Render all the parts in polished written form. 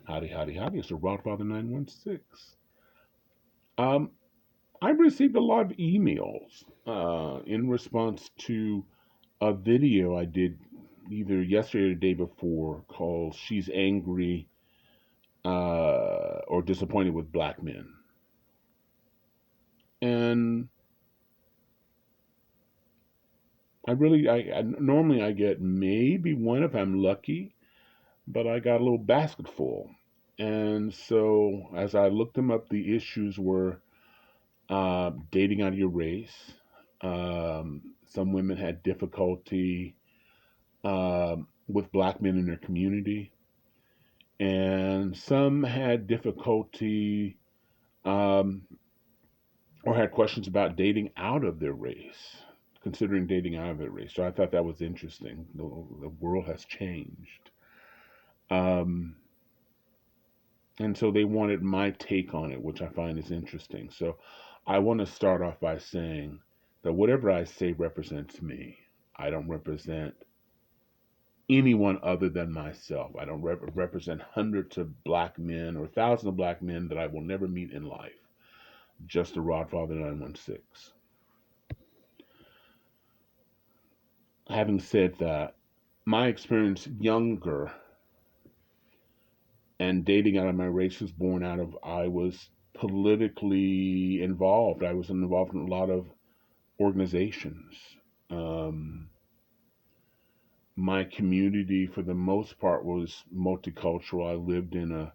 Howdy, howdy, howdy. It's the Rodfather 916. Um, I received a lot of emails in response to a video I did either yesterday or the day before called She's Angry or Disappointed with Black Men. And I normally I get maybe one if I'm lucky, but I got a little basket full. And so as I looked them up, the issues were dating out of your race. Some women had difficulty with black men in their community, and some had difficulty um, or had questions about dating out of their race, considering dating out of their race. So I thought that was interesting. The world has changed. Um, and so they wanted my take on it, which I find is interesting. So I want to start off by saying that whatever I say represents me. I don't represent anyone other than myself. I don't represent hundreds of black men or thousands of black men that I will never meet in life. Just the Rodfather 916. Having said that, my experience younger and dating out of my race was born out of I was politically involved. I was involved in a lot of organizations. Um, my community, for the most part, was multicultural. I lived in a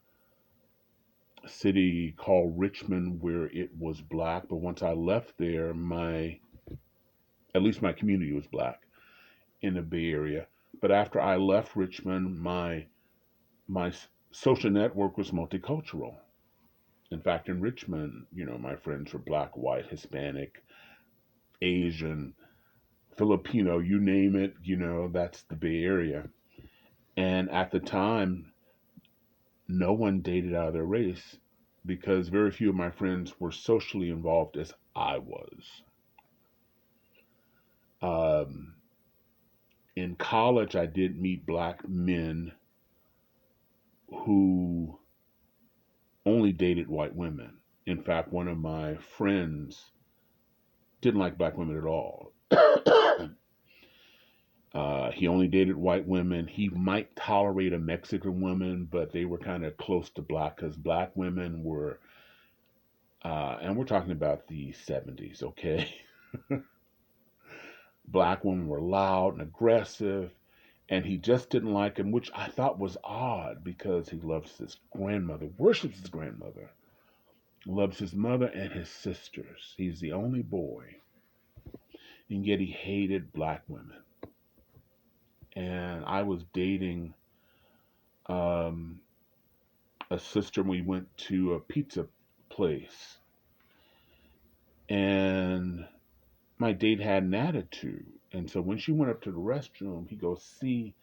city called Richmond where it was black, but once I left there, my at least my community was black in the Bay Area. But after I left Richmond, my social network was multicultural. In fact, in Richmond, my friends were black, white, Hispanic, Asian, Filipino, you name it, that's the Bay Area. And at the time, no one dated out of their race because very few of my friends were socially involved as I was. Um, in college, I did meet black men who only dated white women. In fact, one of my friends didn't like black women at all. He only dated white women. He might tolerate a Mexican woman, but they were kind of close to black because black women were, and we're talking about the 70s, okay? Black women were loud and aggressive, and he just didn't like him, which I thought was odd because he loves his grandmother, worships his grandmother, loves his mother and his sisters. He's the only boy, and yet he hated black women. And I was dating um, a sister, and we went to a pizza place, and my date had an attitude. And so when she went up to the restroom, he goes, "See,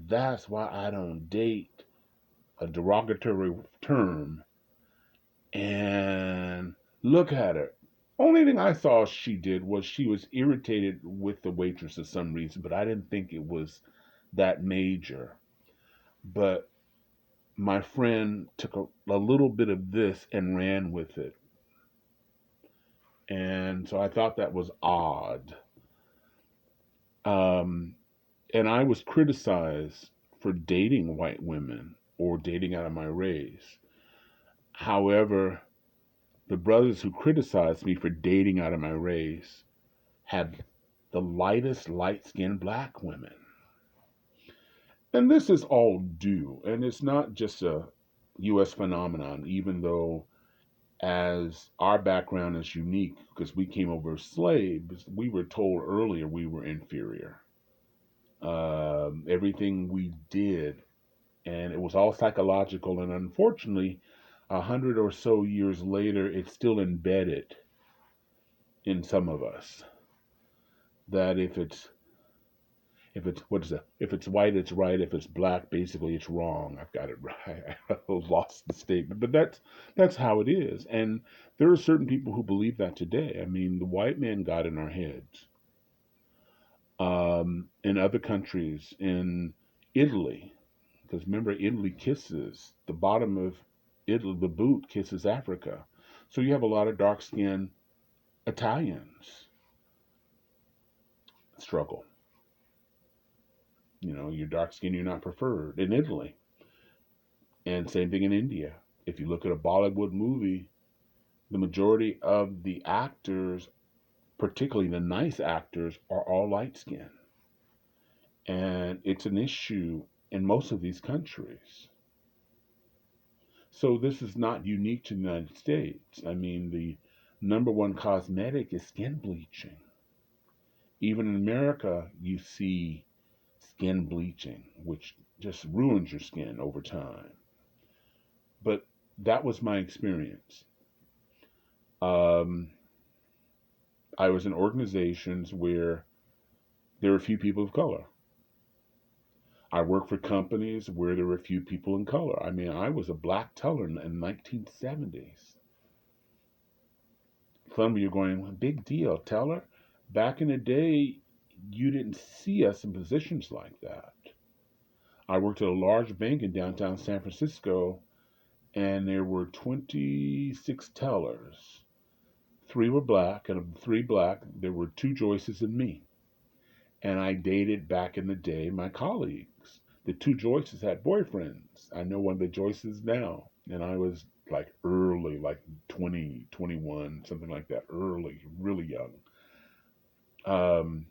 that's why I don't date," a derogatory term. And look at her. Only thing I saw she did was she was irritated with the waitress for some reason, but I didn't think it was that major. But my friend took a little bit of this and ran with it. And so I thought that was odd. Um, and I was criticized for dating white women or dating out of my race. However, the brothers who criticized me for dating out of my race had the lightest light skinned black women. And this is all due, and it's not just a US phenomenon, even though as our background is unique because we came over as slaves, we were told earlier we were inferior. Everything we did, and it was all psychological, and unfortunately, 100 or so years later, it's still embedded in some of us that if it's what is it? If it's white, it's right. If it's black, basically it's wrong. I've got it right. I lost the statement, but that's how it is. And there are certain people who believe that today. I mean, the white man got in our heads. In other countries, in Italy, Because remember, Italy kisses the bottom of Italy, the boot kisses Africa. So you have a lot of dark skinned Italians struggle. You're dark skinned, you're not preferred in Italy. And same thing in India. If you look at a Bollywood movie, the majority of the actors, particularly the nice actors, are all light skinned. And it's an issue in most of these countries. So this is not unique to the United States. I mean, the number one cosmetic is skin bleaching. Even in America, you see skin bleaching, which just ruins your skin over time. But that was my experience. Um, I was in organizations where there were few people of color. I worked for companies where there were few people in color. I mean, I was a black teller in the 1970s. Some of you are going, big deal, teller. Back in the day, you didn't see us in positions like that. I worked at a large bank in downtown San Francisco, and there were 26 tellers. Three were black, and of the three black, there were two Joyces and me. And I dated back in the day my colleagues. The two Joyces had boyfriends. I know one of the Joyces now, and I was like early, like 20, 21, something like that, early, really young. Um,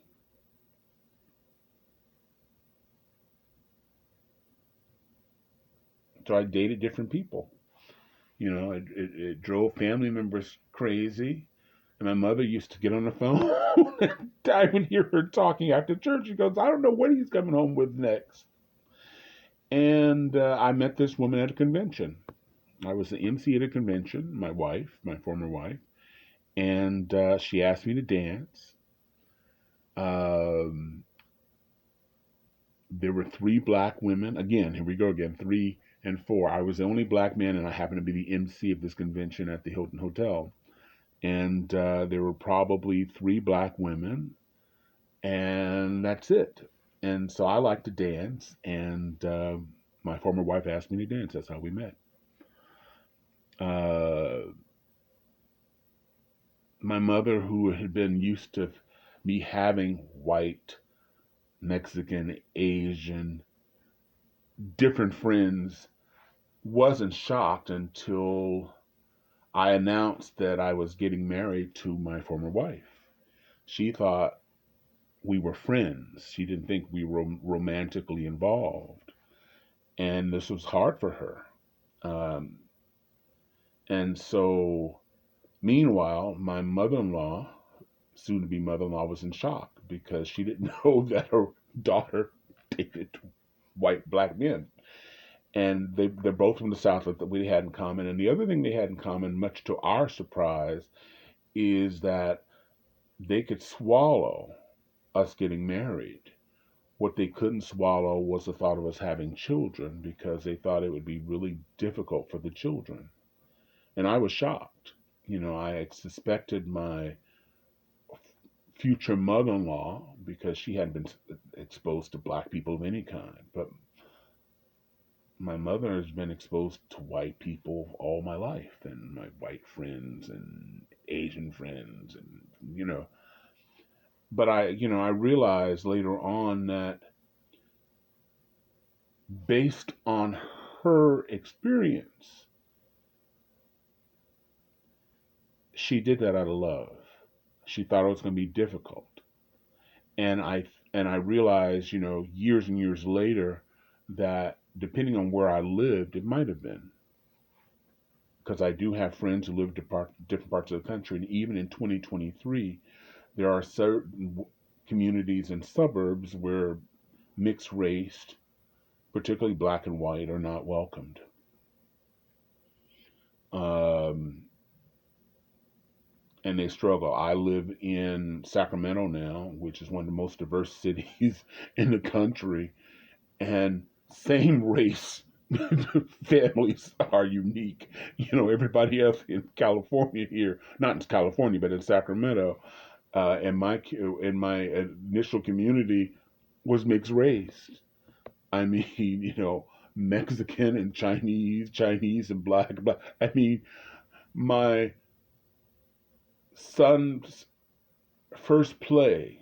so I dated different people. It drove family members crazy. And my mother used to get on the phone. And I would hear her talking after church. She goes, I don't know what he's coming home with next. And I met this woman at a convention. I was the MC at a convention, my wife, my former wife. And she asked me to dance. Um, there were three black women. Again, here we go again, three and four. I was the only black man, and I happened to be the MC of this convention at the Hilton Hotel. And there were probably three black women, and that's it. And so I like to dance, and my former wife asked me to dance. That's how we met. Uh, my mother, who had been used to me having white, Mexican, Asian, different friends, wasn't shocked until I announced that I was getting married to my former wife. She thought we were friends. She didn't think we were romantically involved. And this was hard for her. Um, and so, meanwhile, my mother in law, soon to be mother in law, was in shock because she didn't know that her daughter dated white black men. And they're both from the South that we had in common. And the other thing they had in common, much to our surprise, is that they could swallow us getting married. What they couldn't swallow was the thought of us having children because they thought it would be really difficult for the children. And I was shocked. I had suspected my future mother in law because she hadn't been exposed to black people of any kind. But my mother has been exposed to white people all my life, and my white friends and Asian friends, and. But I realized later on that based on her experience, she did that out of love. She thought it was going to be difficult, and I realized, years and years later, that depending on where I lived, it might have been because I do have friends who live in different parts of the country, and even in 2023, there are certain communities and suburbs where mixed race, particularly black and white, are not welcomed. Um, and they struggle. I live in Sacramento now, which is one of the most diverse cities in the country, and same race families are unique. Everybody else in California here, not in California, but in Sacramento, in my initial community was mixed race. I mean, Mexican and Chinese, Chinese and black, black. I mean, my son's first play,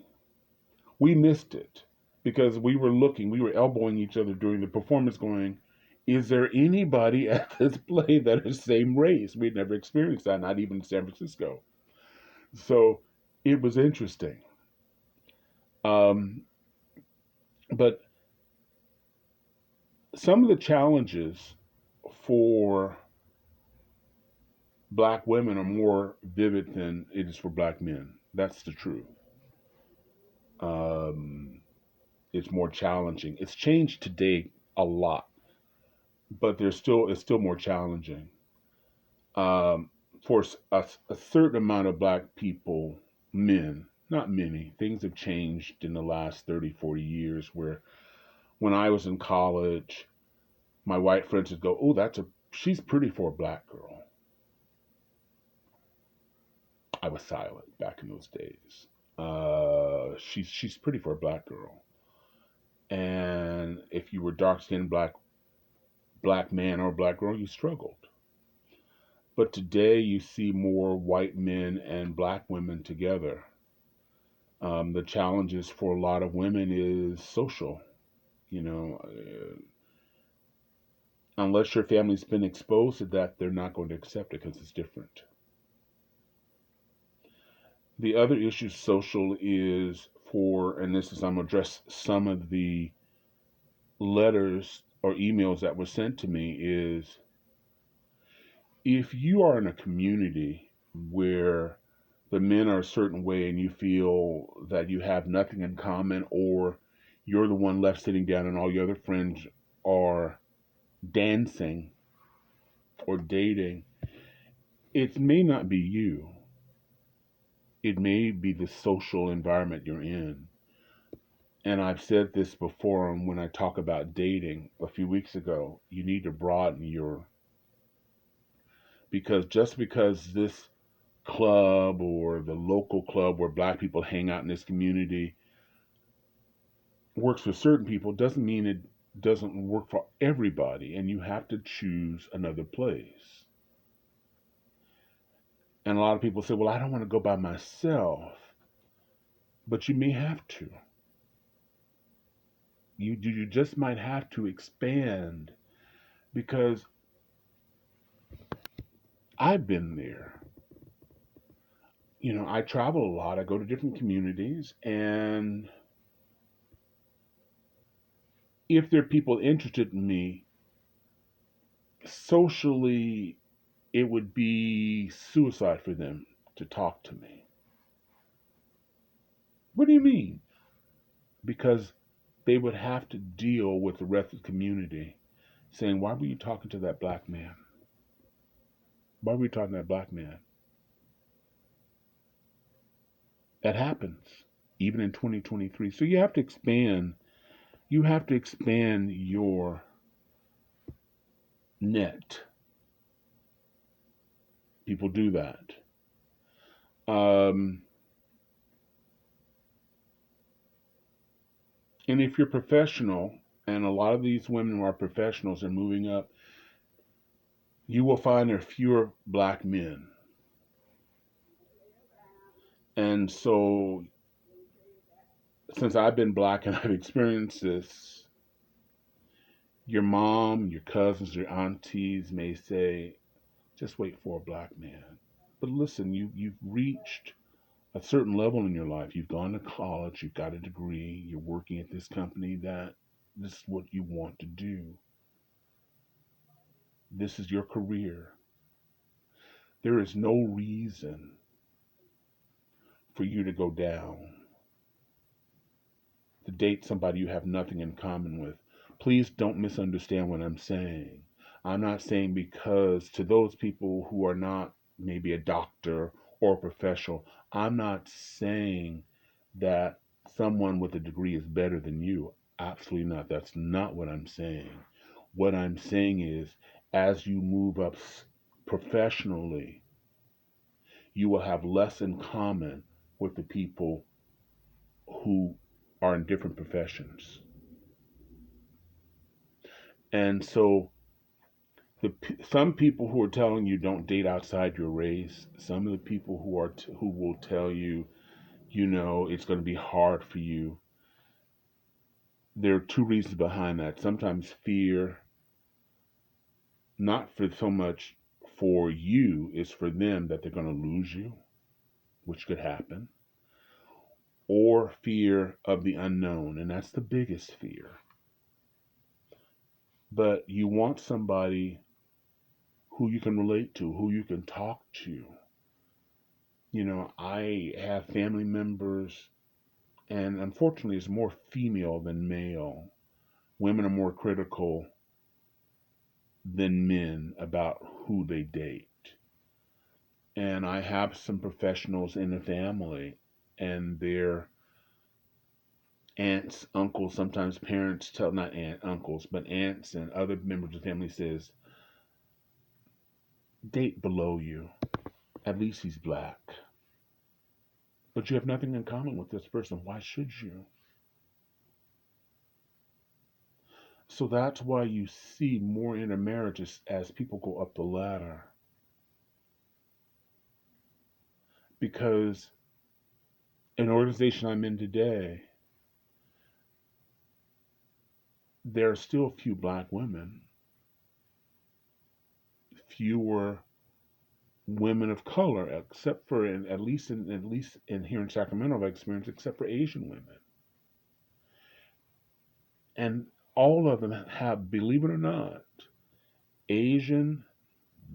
we missed it because we were elbowing each other during the performance, going, is there anybody at this play that is same race? We'd never experienced that, not even in San Francisco. So it was interesting. Um, but some of the challenges for black women are more vivid than it is for black men. That's the truth. Um, it's more challenging. It's changed today a lot, but it's still more challenging. Um, for a certain amount of black people, men, not many, things have changed in the last 30, 40 years where when I was in college, my white friends would go, "Oh, she's pretty for a black girl." I was silent back in those days. She's pretty for a black girl, and if you were dark skinned black man or black girl, you struggled. But today you see more white men and black women together. The challenges for a lot of women is social. You know, unless your family's been exposed to that, they're not going to accept it because it's different. The other issue social is for, and this is I'm gonna address some of the letters or emails that were sent to me, is if you are in a community where the men are a certain way and you feel that you have nothing in common, or you're the one left sitting down and all your other friends are dancing or dating, it may not be you. It may be the social environment you're in. And I've said this before when I talk about dating a few weeks ago. You need to broaden your, because just because this club or the local club where black people hang out in this community works for certain people doesn't mean it doesn't work for everybody, and you have to choose another place. And a lot of people say, well, I don't want to go by myself, but you may have to. You just might have to expand, because I've been there. I travel a lot. I go to different communities, and if there are people interested in me socially, it would be suicide for them to talk to me. What do you mean? Because they would have to deal with the rest of the community saying, why were you talking to that black man? Why were you talking to that black man? That happens even in 2023. So you have to expand. You have to expand your net. People do that. Um, and if you're professional, and a lot of these women who are professionals are moving up, you will find there are fewer black men. And so, since I've been black and I've experienced this, your mom, your cousins, your aunties may say, just wait for a black man. But listen, you've reached a certain level in your life. You've gone to college, you've got a degree, you're working at this company that this is what you want to do. This is your career. There is no reason for you to go down to date somebody you have nothing in common with. Please don't misunderstand what I'm saying. I'm not saying, because to those people who are not maybe a doctor or a professional, I'm not saying that someone with a degree is better than you. Absolutely not. That's not what I'm saying. What I'm saying is, as you move up professionally, you will have less in common with the people who are in different professions. And so some people who are telling you don't date outside your race, some of the people who will tell you, it's going to be hard for you. There are two reasons behind that. Sometimes fear, not for so much for you, is for them that they're going to lose you, which could happen, or fear of the unknown, and that's the biggest fear. But you want somebody who you can relate to, who you can talk to. I have family members, and unfortunately, it's more female than male. Women are more critical than men about who they date. And I have some professionals in the family, and their aunts, uncles, sometimes parents tell, not uncles, but aunts and other members of the family says, date below you. At least he's black. But you have nothing in common with this person. Why should you? So that's why you see more intermarriages as people go up the ladder. Because an organization I'm in today, there are still few black women, fewer women of color, except for at least in here in Sacramento, I've experienced, except for Asian women, and all of them have, believe it or not, Asian,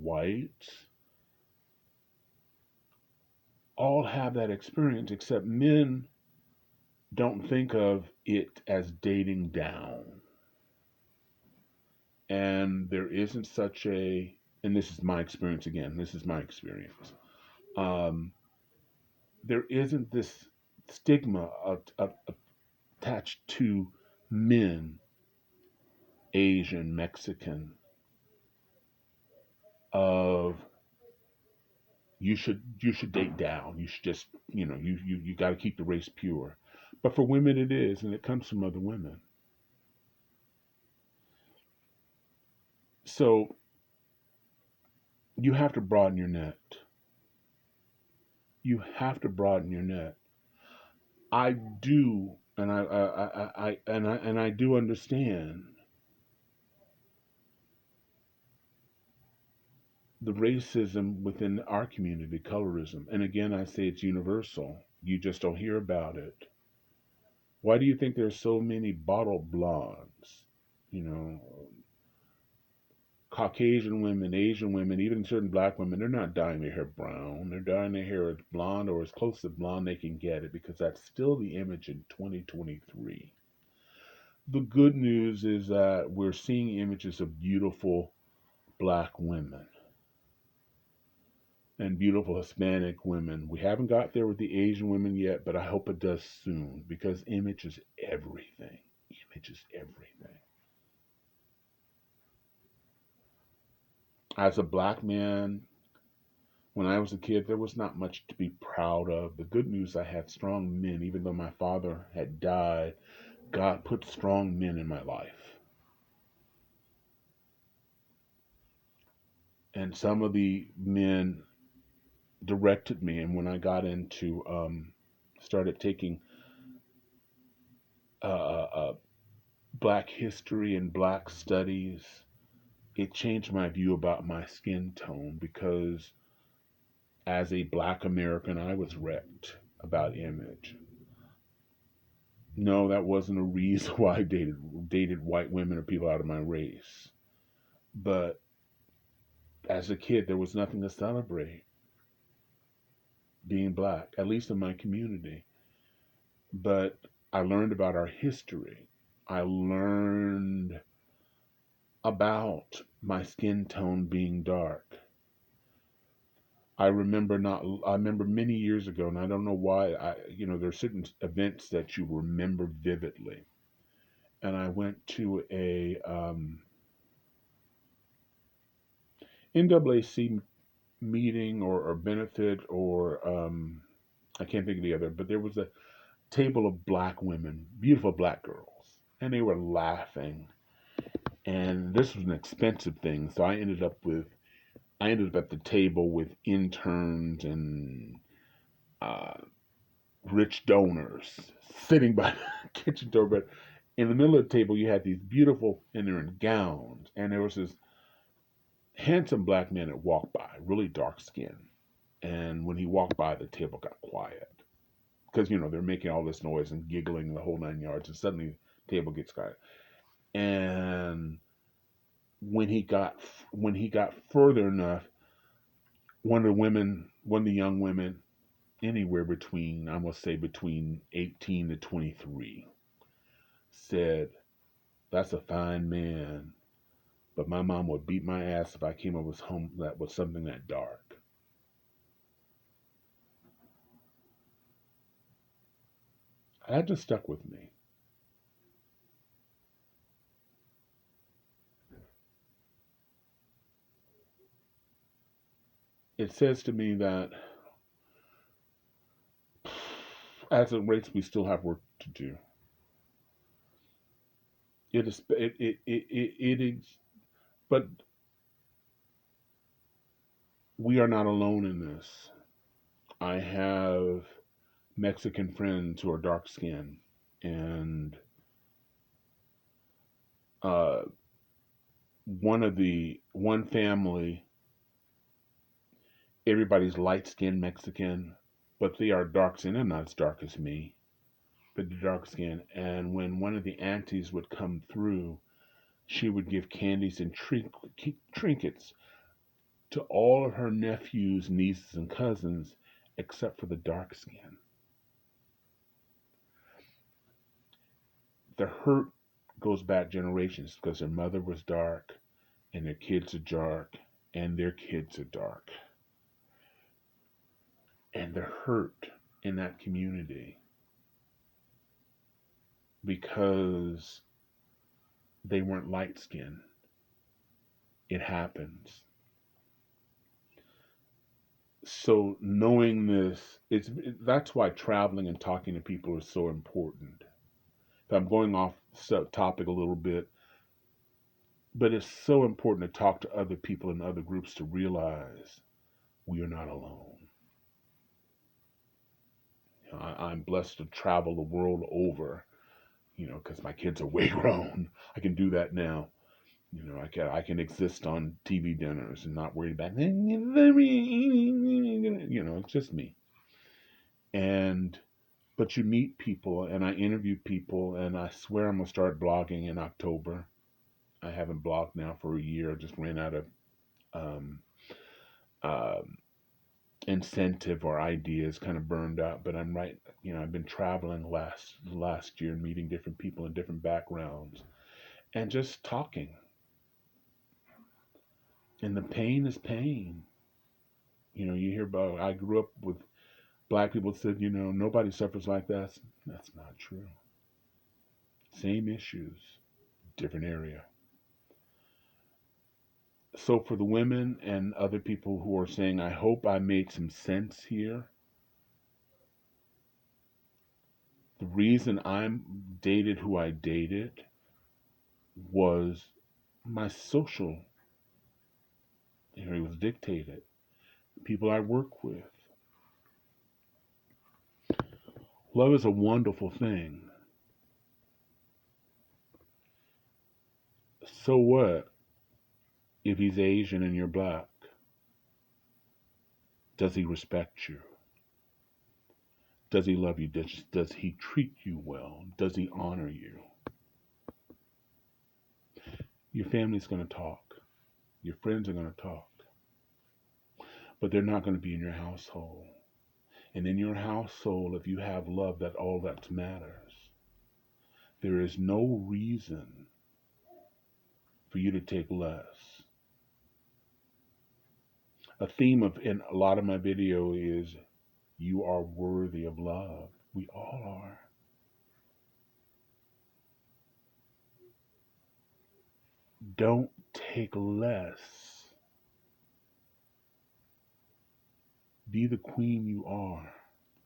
white, all have that experience, except men don't think of it as dating down. And there isn't such a, and this is my experience again, this is my experience. Um, there isn't this stigma attached to men, Asian, Mexican, of you should date down. You should just you got to keep the race pure. But for women, it is, and it comes from other women. So you have to broaden your net. You have to broaden your net. I do, and I do understand the racism within our community, colorism. And again, I say it's universal. You just don't hear about it. Why do you think there's so many bottle blondes? You know, Caucasian women, Asian women, even certain black women, they're not dyeing their hair brown. They're dyeing their hair as blonde or as close to blonde they can get it, because that's still the image in 2023. The good news is that we're seeing images of beautiful black women and beautiful Hispanic women. We haven't got there with the Asian women yet, but I hope it does soon, because image is everything. Image is everything. As a black man, when I was a kid, there was not much to be proud of. The good news, I had strong men. Even though my father had died, God put strong men in my life. And some of the men directed me. And when I got into, started taking uh, black history and black studies, it changed my view about my skin tone, because as a black American, I was wrecked about image. No, that wasn't a reason why I dated white women or people out of my race. But as a kid, there was nothing to celebrate being black, at least in my community. But I learned about our history. I learned about my skin tone being dark. I remember many years ago, and I don't know why, there are certain events that you remember vividly. And I went to a NAAC meeting or benefit, or I can't think of the other, but there was a table of black women, beautiful black girls, and they were laughing. And this was an expensive thing, so I ended up at the table with interns and uh, rich donors sitting by the kitchen door. But in the middle of the table, you had these beautiful, and they're in gowns, and there was this handsome black man that walked by, really dark skin. And when he walked by, the table got quiet because they're making all this noise and giggling the whole 9 yards, and suddenly the table gets quiet. And when he got further enough, one of the young women, anywhere between, I'm gonna say between 18 to 23, said, "That's a fine man, but my mom would beat my ass if I came up with home that was something that dark." That just stuck with me. It says to me that as a race, we still have work to do. It is, it is, but we are not alone in this. I have Mexican friends who are dark skinned, and uh, one family, everybody's light skinned Mexican, but they are dark skinned and not as dark as me, but they're dark skinned. And when one of the aunties would come through, she would give candies and trinkets to all of her nephews, nieces, and cousins, except for the dark skin. The hurt goes back generations because their mother was dark, and their kids are dark, and their kids are dark. And the hurt in that community because they weren't light skinned. It happens. So knowing this, that's why traveling and talking to people is so important. I'm going off topic a little bit, but it's so important to talk to other people in other groups to realize we are not alone. I'm blessed to travel the world over, because my kids are way grown. I can do that now. I can exist on TV dinners and not worry about, it's just me. And but you meet people, and I interview people, and I swear I'm gonna start blogging in October. I haven't blogged now for a year. I just ran out of um, uh, incentive or ideas, kind of burned out. But I'm right. I've been traveling last year, meeting different people in different backgrounds, and just talking. And the pain is pain. You hear about. I grew up with black people said, nobody suffers like that. That's not true. Same issues, different area. So for the women and other people who are saying, I hope I made some sense here. The reason I'm dated who I dated was my social. It was dictated. People I work with. Love is a wonderful thing. So what if he's Asian and you're black? Does he respect you? Does he love you? Does he treat you well? Does he honor you? Your family's going to talk. Your friends are going to talk. But they're not going to be in your household. And in your household, if you have love, that all that matters. There is no reason for you to take less. A theme of in a lot of my video is you are worthy of love. We all are. Don't take less. Be the queen you are.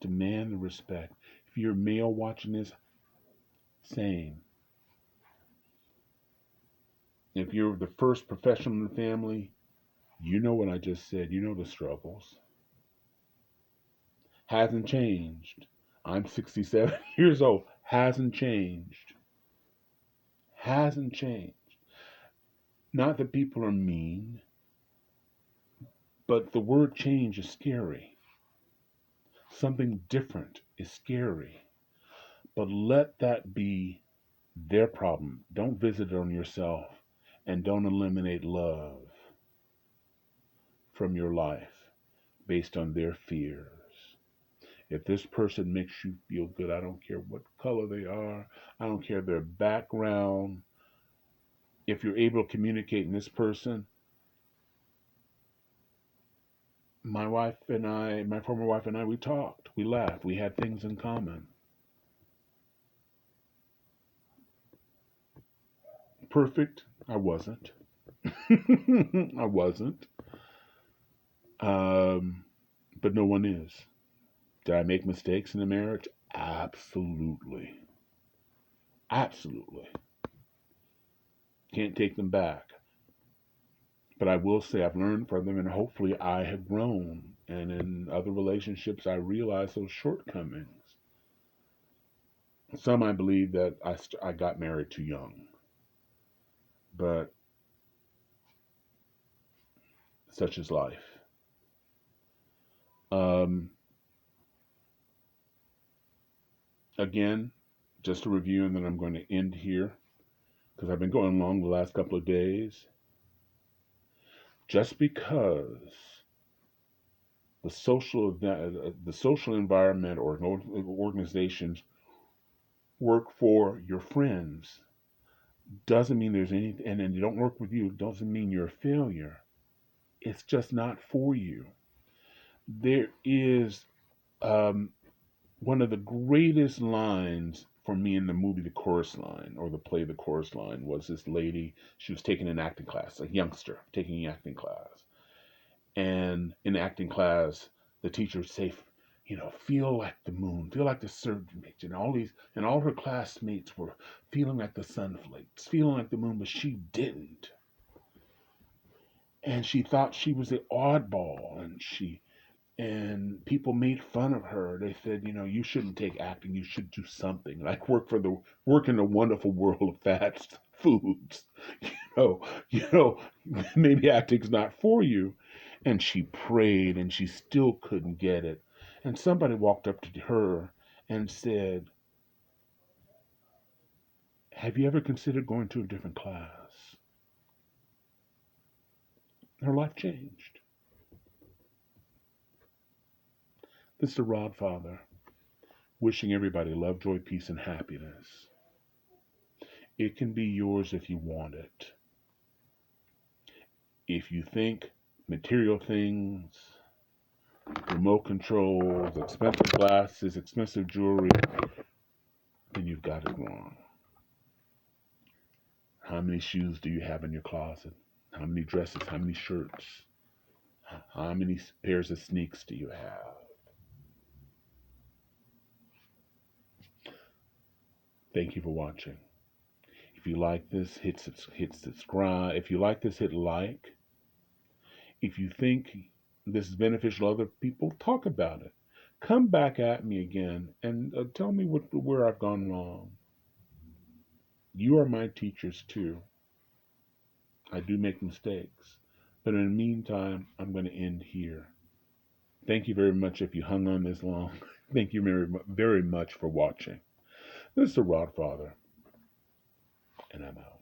Demand the respect. If you're male watching this, same. If you're the first professional in the family, you know what I just said. You know the struggles. Hasn't changed. I'm 67 years old. Hasn't changed. Hasn't changed. Not that people are mean, but the word change is scary. Something different is scary. But let that be their problem. Don't visit it on yourself and don't eliminate love from your life based on their fears. If this person makes you feel good, I don't care what color they are, I don't care their background. If you're able to communicate in this person, my former wife and I, we talked, we laughed, we had things in common. Perfect? I wasn't. I wasn't. Um, but no one is. Did I make mistakes in the marriage? Absolutely. Absolutely. Can't take them back. But I will say I've learned from them and hopefully I have grown. And in other relationships, I realize those shortcomings. Some I believe that I got married too young. But such is life. Um, Again, just a review, and then I'm going to end here because I've been going long the last couple of days. Just because the social environment or organizations work for your friends doesn't mean there's any, and then they don't work with you doesn't mean you're a failure. It's just not for you. There is um, one of the greatest lines for me in the movie The Chorus Line or the play The Chorus Line was this lady. She was taking an acting class, a youngster taking an acting class, and in acting class, the teacher would say, feel like the moon, feel like the surgeon, and all her classmates were feeling like the sunflakes, feeling like the moon, but she didn't. And she thought she was the oddball, and people made fun of her. They said, you shouldn't take acting, you should do something like work in the wonderful world of fast foods. know, you know, maybe acting's not for you. And she prayed and she still couldn't get it. And somebody walked up to her and said, have you ever considered going to a different class? Her life changed. This is the Rod Father, wishing everybody love, joy, peace, and happiness. It can be yours if you want it. If you think material things, remote controls, expensive glasses, expensive jewelry, then you've got it wrong. How many shoes do you have in your closet? How many dresses? How many shirts? How many pairs of sneaks do you have? Thank you for watching. If you like this, hit subscribe. If you like this, hit like. If you think this is beneficial to other people, talk about it. Come back at me again and tell me where I've gone wrong. You are my teachers too. I do make mistakes. But in the meantime, I'm going to end here. Thank you very much if you hung on this long. Thank you very, very much for watching. This is the Rod Father, and I'm out.